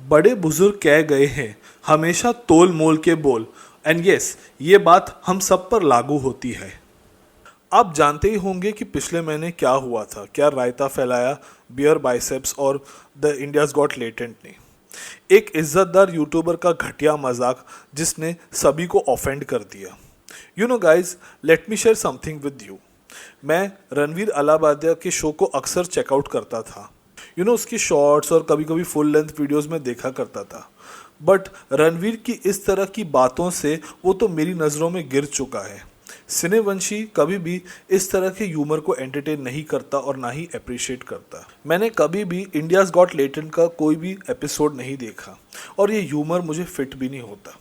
बड़े बुजुर्ग कह गए हैं, हमेशा तोल मोल के बोल। एंड यस, ये बात हम सब पर लागू होती है। आप जानते ही होंगे कि पिछले महीने क्या हुआ था, क्या रायता फैलाया बियर बाइसेप्स और द इंडियाज गॉट लेटेंट ने। एक इज्जतदार यूट्यूबर का घटिया मजाक जिसने सभी को ऑफेंड कर दिया। You know guys, let me share something with you. मैं रणवीर अलाबादिया के शो को अक्सर चेकआउट करता था। उसकी शॉर्ट्स और कभी कभी फुल लेंथ वीडियोस में देखा करता था। बट रणवीर की इस तरह की बातों से वो तो मेरी नज़रों में गिर चुका है। सिनेवंशी कभी भी इस तरह के ह्यूमर को एंटरटेन नहीं करता और ना ही अप्रिशिएट करता। मैंने कभी भी इंडियाज़ गॉट लेटेंट का कोई भी एपिसोड नहीं देखा और ये ह्यूमर मुझे फिट भी नहीं होता।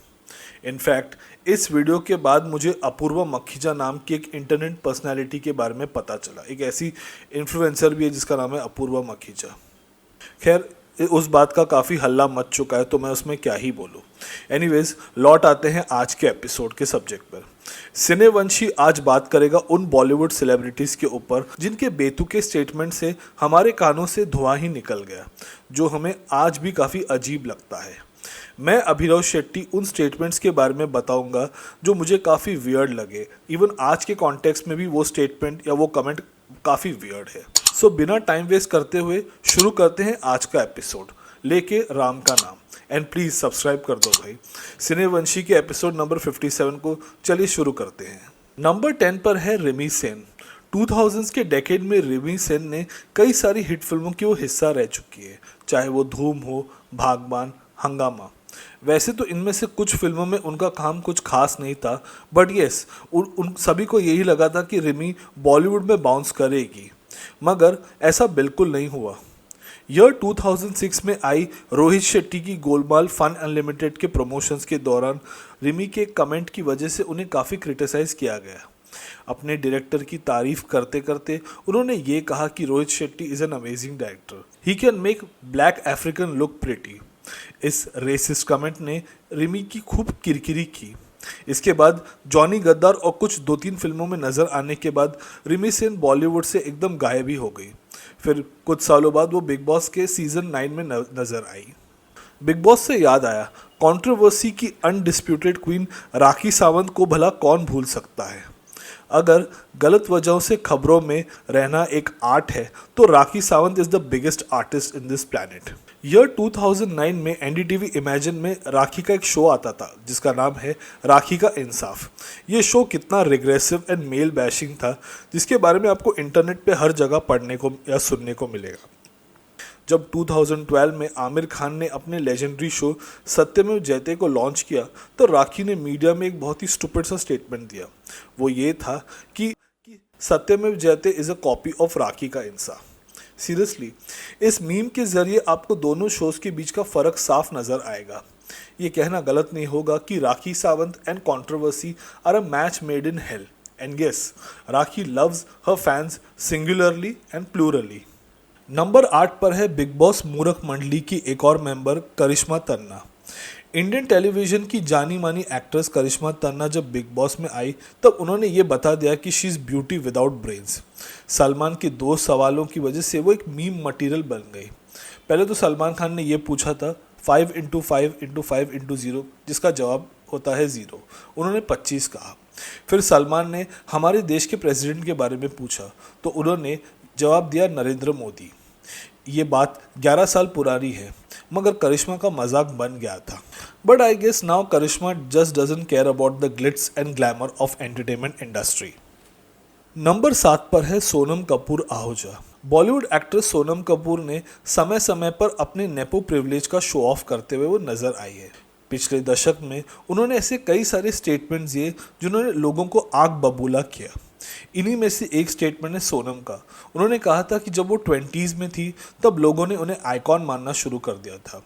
इनफैक्ट इस वीडियो के बाद मुझे अपूर्वा मखीजा नाम की एक इंटरनेट पर्सनालिटी के बारे में पता चला। एक ऐसी इन्फ्लुएंसर भी है जिसका नाम है अपूर्वा मखीजा। खैर, उस बात का काफ़ी हल्ला मच चुका है तो मैं उसमें क्या ही बोलूँ। एनीवेज, लौट आते हैं आज के एपिसोड के सब्जेक्ट पर। सिनेवंशी आज बात करेगा उन बॉलीवुड सेलिब्रिटीज़ के ऊपर जिनके बेतुके स्टेटमेंट से हमारे कानों से धुआं ही निकल गया, जो हमें आज भी काफ़ी अजीब लगता है। मैं अभिनव शेट्टी उन स्टेटमेंट्स के बारे में बताऊंगा जो मुझे काफ़ी वियर्ड लगे। इवन आज के कॉन्टेक्स्ट में भी वो स्टेटमेंट या वो कमेंट काफ़ी वियर्ड है। सो बिना टाइम वेस्ट करते हुए शुरू करते हैं आज का एपिसोड, लेके राम का नाम। एंड प्लीज़ सब्सक्राइब कर दो भाई। सिनेवंशी के एपिसोड नंबर 57 को चलिए शुरू करते हैं। नंबर 10 पर है रिमी सेन। 2000s के डेकेड में रिमी सेन ने कई सारी हिट फिल्मों की वो हिस्सा रह चुकी है, चाहे वो धूम हो, भागबान, हंगामा। वैसे तो इनमें से कुछ फिल्मों में उनका काम कुछ खास नहीं था, बट येस, उन सभी को यही लगा था कि रिमी बॉलीवुड में बाउंस करेगी, मगर ऐसा बिल्कुल नहीं हुआ। ईयर 2006 में आई रोहित शेट्टी की गोलमाल फन अनलिमिटेड के प्रमोशंस के दौरान रिमी के कमेंट की वजह से उन्हें काफ़ी क्रिटिसाइज़ किया गया। अपने डायरेक्टर की तारीफ करते करते उन्होंने ये कहा कि Rohit Shetty is an amazing director, he can make black African look pretty. इस रेसिस्ट कमेंट ने रिमी की खूब किरकिरी की। इसके बाद जॉनी गद्दार और कुछ 2-3 फिल्मों में नज़र आने के बाद रिमी सेन बॉलीवुड से एकदम गायब ही हो गई। फिर कुछ सालों बाद वो बिग बॉस के सीज़न 9 में नज़र आई। बिग बॉस से याद आया, कंट्रोवर्सी की अनडिस्प्यूटेड क्वीन राखी सावंत को भला कौन भूल सकता है। अगर गलत वजहों से खबरों में रहना एक आर्ट है तो Rakhi Sawant is the biggest artist in this planet. Year 2009 में एनडीटीवी इमेजिन में राखी का एक शो आता था जिसका नाम है राखी का इंसाफ। ये शो कितना रिग्रेसिव एंड मेल बैशिंग था, जिसके बारे में आपको इंटरनेट पे हर जगह पढ़ने को या सुनने को मिलेगा। जब 2012 में आमिर खान ने अपने लेजेंडरी शो सत्यमेव जयते को लॉन्च किया तो राखी ने मीडिया में एक बहुत ही स्टूपिड सा स्टेटमेंट दिया। वो ये था कि सत्यमेव जयते इज़ अ कॉपी ऑफ राखी का इंसाफ। सीरियसली, इस मीम के ज़रिए आपको दोनों शोज़ के बीच का फ़र्क साफ नज़र आएगा। ये कहना गलत नहीं होगा कि Rakhi Sawant and controversy are a match made in hell. And yes, Rakhi loves her fans singularly and plurally. Number 8 पर है बिग बॉस मूरख मंडली की एक और member Karishma Tanna. Indian television की जानी मानी एक्ट्रेस करिश्मा तन्ना जब बिग बॉस में आई तब उन्होंने ये बता दिया कि she is beauty without brains. Salman के 2 सवालों की वजह से वो एक मीम मटेरियल बन गई। पहले तो सलमान खान ने ये पूछा था 5 × 5 × 5 × 0, जिसका जवाब होता है 0। उन्होंने 25 कहा। फिर सलमान ने हमारे देश के प्रेसिडेंट के बारे में पूछा तो उन्होंने जवाब दिया नरेंद्र मोदी। ये बात 11 साल पुरानी है, मगर करिश्मा का मजाक बन गया था। But I guess now Karishma just doesn't care about the glitz and glamour of entertainment industry. Number 7 पर है सोनम कपूर आहूजा। बॉलीवुड एक्ट्रेस सोनम कपूर ने समय समय पर अपने नेपो प्रिविलेज का शो ऑफ करते हुए वो नजर आई है। पिछले दशक में उन्होंने ऐसे कई सारे स्टेटमेंट्स दिए जिन्होंने लोगों को आग बबूला किया। इन्हीं में से एक स्टेटमेंट है सोनम का। उन्होंने कहा था कि जब वो 20s में थी तब लोगों ने उन्हें आइकॉन मानना शुरू कर दिया था।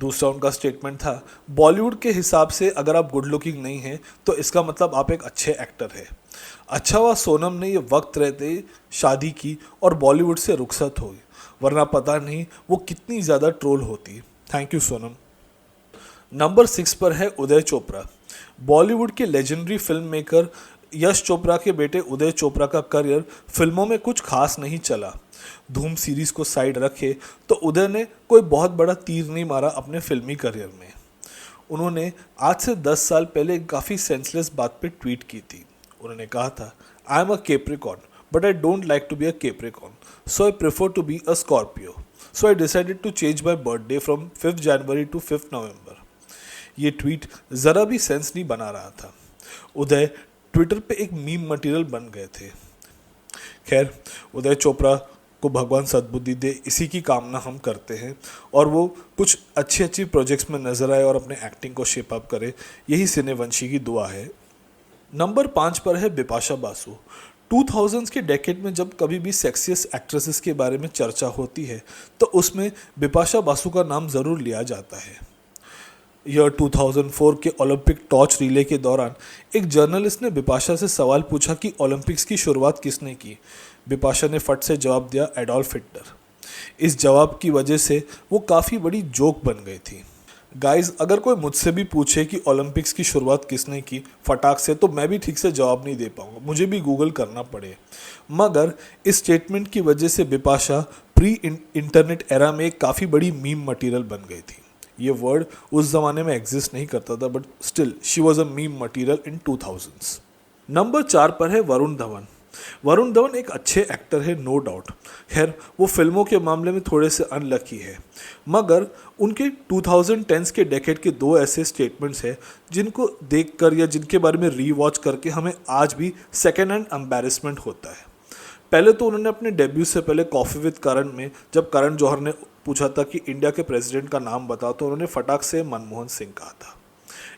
दूसरा उनका स्टेटमेंट था, बॉलीवुड के हिसाब से अगर आप गुड लुकिंग नहीं हैं तो इसका मतलब आप एक अच्छे एक्टर हैं। अच्छा हुआ सोनम ने ये वक्त रहते शादी की और बॉलीवुड से रुखसत हुई, वरना पता नहीं वो कितनी ज़्यादा ट्रोल होती। Thank you Sonam. नंबर 6 पर है उदय चोपड़ा। बॉलीवुड के legendary film maker Yash Chopra के बेटे उदय चोपड़ा का करियर फिल्मों में कुछ खास नहीं चला। धूम सीरीज को साइड रखे तो उदय ने कोई बहुत बड़ा तीर नहीं मारा अपने फिल्मी करियर में। उन्होंने आज से 10 साल पहले एक काफ़ी सेंसलेस बात पे ट्वीट की थी। उन्होंने कहा था, I am a Capricorn but I don't like to be a Capricorn, so I prefer to be a Scorpio, so I decided to change my birthday from 5 January to 5 November. ये tweet ज़रा भी sense नहीं बना रहा था। उदय Twitter पे एक meme material बन गए थे। खैर, उदय चोपड़ा को भगवान सद्बुद्धि दे, इसी की कामना हम करते हैं और वो कुछ अच्छी अच्छी प्रोजेक्ट्स में नजर आए और अपने एक्टिंग को शेप अप करे, यही सिनेवंशी की दुआ है। नंबर 5 पर है बिपाशा बासु। 2000s के डेकेड में जब कभी भी सेक्सियस एक्ट्रेसेस के बारे में चर्चा होती है तो उसमें बिपाशा बासु का नाम ज़रूर लिया जाता है। ईयर 2004 के ओलंपिक टॉर्च रिले के दौरान एक जर्नलिस्ट ने बिपाशा से सवाल पूछा कि ओलंपिक्स की शुरुआत किसने की। बिपाशा ने फट से जवाब दिया, एडोल्फ हिटलर। इस जवाब की वजह से वो काफ़ी बड़ी जोक बन गई थी। गाइस, अगर कोई मुझसे भी पूछे कि ओलंपिक्स की शुरुआत किसने की फटाक से, तो मैं भी ठीक से जवाब नहीं दे पाऊंगा, मुझे भी गूगल करना पड़े। मगर इस स्टेटमेंट की वजह से बिपाशा प्री इंटरनेट एरा में एक काफ़ी बड़ी मीम मटेरियल बन गई थी। ये वर्ड उस ज़माने में एग्जिस्ट नहीं करता था, but still she was a meme material in 2000s। Number 4 पर है वरुण धवन। वरुण धवन एक अच्छे एक्टर है, नो डाउट। खैर, वो फिल्मों के मामले में थोड़े से अनलकी है, मगर उनके 2010s के डेकेड के 2 ऐसे स्टेटमेंट्स हैं जिनको देखकर या जिनके बारे में रीवॉच करके हमें आज भी सेकेंड हैंड एम्बैरेसमेंट होता है। पहले तो उन्होंने अपने डेब्यू से पहले कॉफ़ी विद करण में, जब करण जौहर ने पूछा था कि इंडिया के प्रेसिडेंट का नाम बताओ, तो उन्होंने फटाक से मनमोहन सिंह कहा था।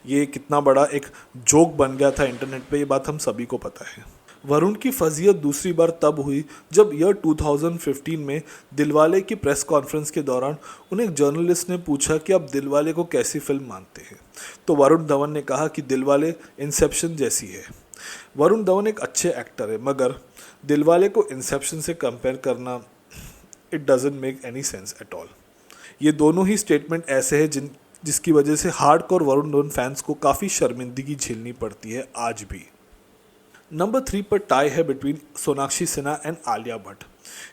ये कितना बड़ा एक जोक बन गया था इंटरनेट पे, ये बात हम सभी को पता है। वरुण की फजीयत दूसरी बार तब हुई जब ईयर 2015 में दिलवाले की प्रेस कॉन्फ्रेंस के दौरान उन्हें एक जर्नलिस्ट ने पूछा कि आप दिलवाले को कैसी फिल्म मानते हैं, तो वरुण धवन ने कहा कि दिलवाले इंसेप्शन जैसी है। वरुण धवन एक अच्छे एक्टर है, मगर दिलवाले को इंसेप्शन से कंपेयर करना, it doesn't make any sense at all. ये दोनों ही स्टेटमेंट ऐसे हैं जिसकी वजह से हार्डकोर वरुण धवन फैंस को काफ़ी शर्मिंदगी झेलनी पड़ती है आज भी। नंबर 3 पर टाई है बिटवीन सोनाक्षी सिन्हा एंड आलिया भट्ट।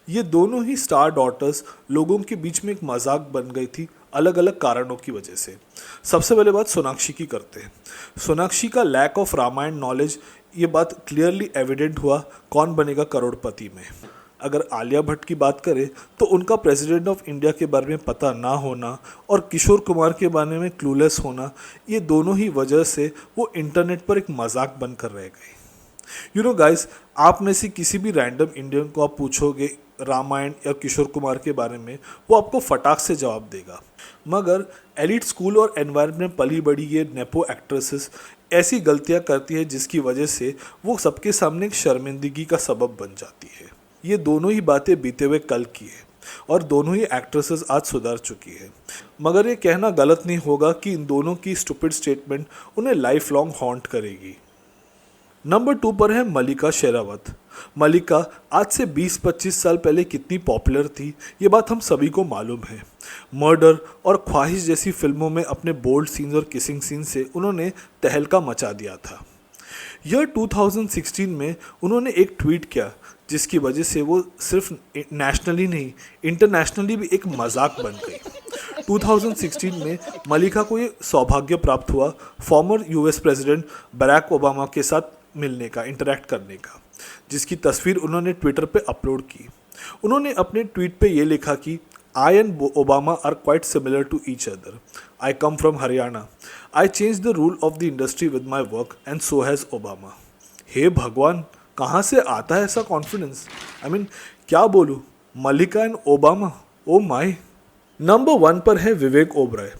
ये दोनों ही स्टार डॉटर्स लोगों के बीच में एक मजाक बन गई थी, अलग अलग कारणों की वजह से। सबसे पहले बात सोनाक्षी की करते हैं। सोनाक्षी का लैक ऑफ रामायण नॉलेज, ये बात क्लियरली एविडेंट हुआ कौन बनेगा करोड़पति में। अगर आलिया भट्ट की बात करें तो उनका प्रेसिडेंट ऑफ इंडिया के बारे में पता ना होना और किशोर कुमार के बारे में क्लूलेस होना, ये दोनों ही वजह से वो इंटरनेट पर एक मजाक बनकर रह गए। यू नो गाइस, आप में से किसी भी रैंडम इंडियन को आप पूछोगे रामायण या किशोर कुमार के बारे में, वो आपको फटाक से जवाब देगा। मगर एलिट स्कूल और एनवायरनमेंट में पली बड़ी ये नेपो एक्ट्रेसेस ऐसी गलतियां करती है जिसकी वजह से वो सबके सामने एक शर्मिंदगी का सबब बन जाती है। ये दोनों ही बातें बीते हुए कल की है और दोनों ही एक्ट्रेसेस आज सुधर चुकी है, मगर ये कहना गलत नहीं होगा कि इन दोनों की स्टूपिड स्टेटमेंट उन्हें लाइफ लॉन्ग हॉन्ट करेगी। नंबर 2 पर है मल्लिका शेरावत। मल्लिका आज से 20-25 साल पहले कितनी पॉपुलर थी, ये बात हम सभी को मालूम है। मर्डर और ख्वाहिश जैसी फिल्मों में अपने बोल्ड सीन्स और किसिंग सीन से उन्होंने तहलका मचा दिया था। ईयर 2016 में उन्होंने एक ट्वीट किया जिसकी वजह से वो सिर्फ नेशनली नहीं, इंटरनेशनली भी एक मजाक बन गई। 2016 में मल्लिका को ये सौभाग्य प्राप्त हुआ former US president Barack Obama के साथ मिलने का, इंटरैक्ट करने का, जिसकी तस्वीर उन्होंने ट्विटर पे अपलोड की। उन्होंने अपने ट्वीट पे ये लिखा कि I and Obama are quite similar to each other. I come from Haryana. I change the rule of the industry with my work and so has Obama. हे भगवान, कहाँ से आता है ऐसा कॉन्फिडेंस? आई मीन, क्या बोलूँ, Mallika and Obama, oh my. Number 1 पर है Vivek Oberoi.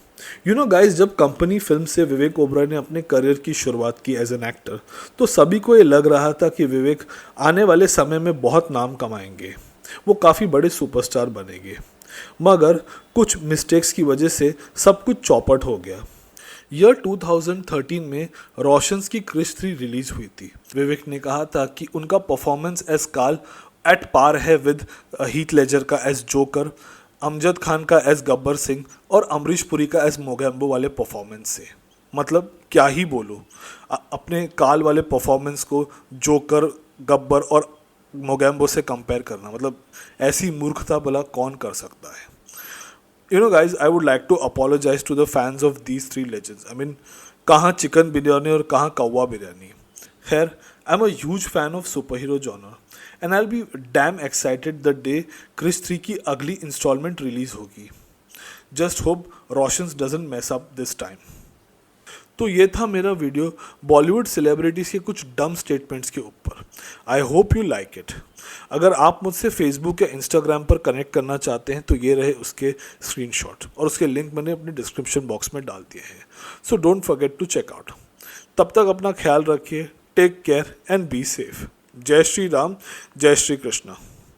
You know guys, जब कंपनी फिल्म से विवेक ओबराय ने अपने करियर की शुरुआत की एज एन एक्टर, तो सभी को ये लग रहा था कि विवेक आने वाले समय में बहुत नाम कमाएंगे, वो काफ़ी बड़े सुपरस्टार बनेंगे। मगर कुछ मिस्टेक्स की वजह से सब कुछ चौपट हो गया। ईयर 2013 में रोशंस की क्रिश 3 रिलीज हुई थी। विवेक ने कहा था कि उनका परफॉर्मेंस एज कार्ल एट पार है विद हीथ लेजर का एज जोकर, अमजद खान का एज गब्बर सिंह और अमरीश पुरी का एज मोगैम्बो वाले परफॉर्मेंस से। मतलब क्या ही बोलूँ, अपने काल वाले परफॉर्मेंस को जोकर, गब्बर और मोगैम्बो से कंपेयर करना, मतलब ऐसी मूर्खता भला कौन कर सकता है। You know, guys, I would like to apologize to the fans of these three legends. I mean, कहाँ चिकन बिरयानी और कहाँ कौवा बिरयानी। खैर, I'm a huge fan of superhero genre and I'll be damn excited the day Krish 3 की अगली instalment release होगी। Just hope Roshan doesn't mess up this time. तो ये था मेरा वीडियो बॉलीवुड सेलिब्रिटीज़ के कुछ डम स्टेटमेंट्स के ऊपर। I hope you like it. अगर आप मुझसे फेसबुक या इंस्टाग्राम पर कनेक्ट करना चाहते हैं तो ये रहे उसके स्क्रीनशॉट और उसके लिंक मैंने अपने डिस्क्रिप्शन बॉक्स में डाल दिए हैं। So don't forget to check out. तब तक अपना ख्याल रखिए, take care and be safe. जय श्री राम, जय श्री कृष्णा।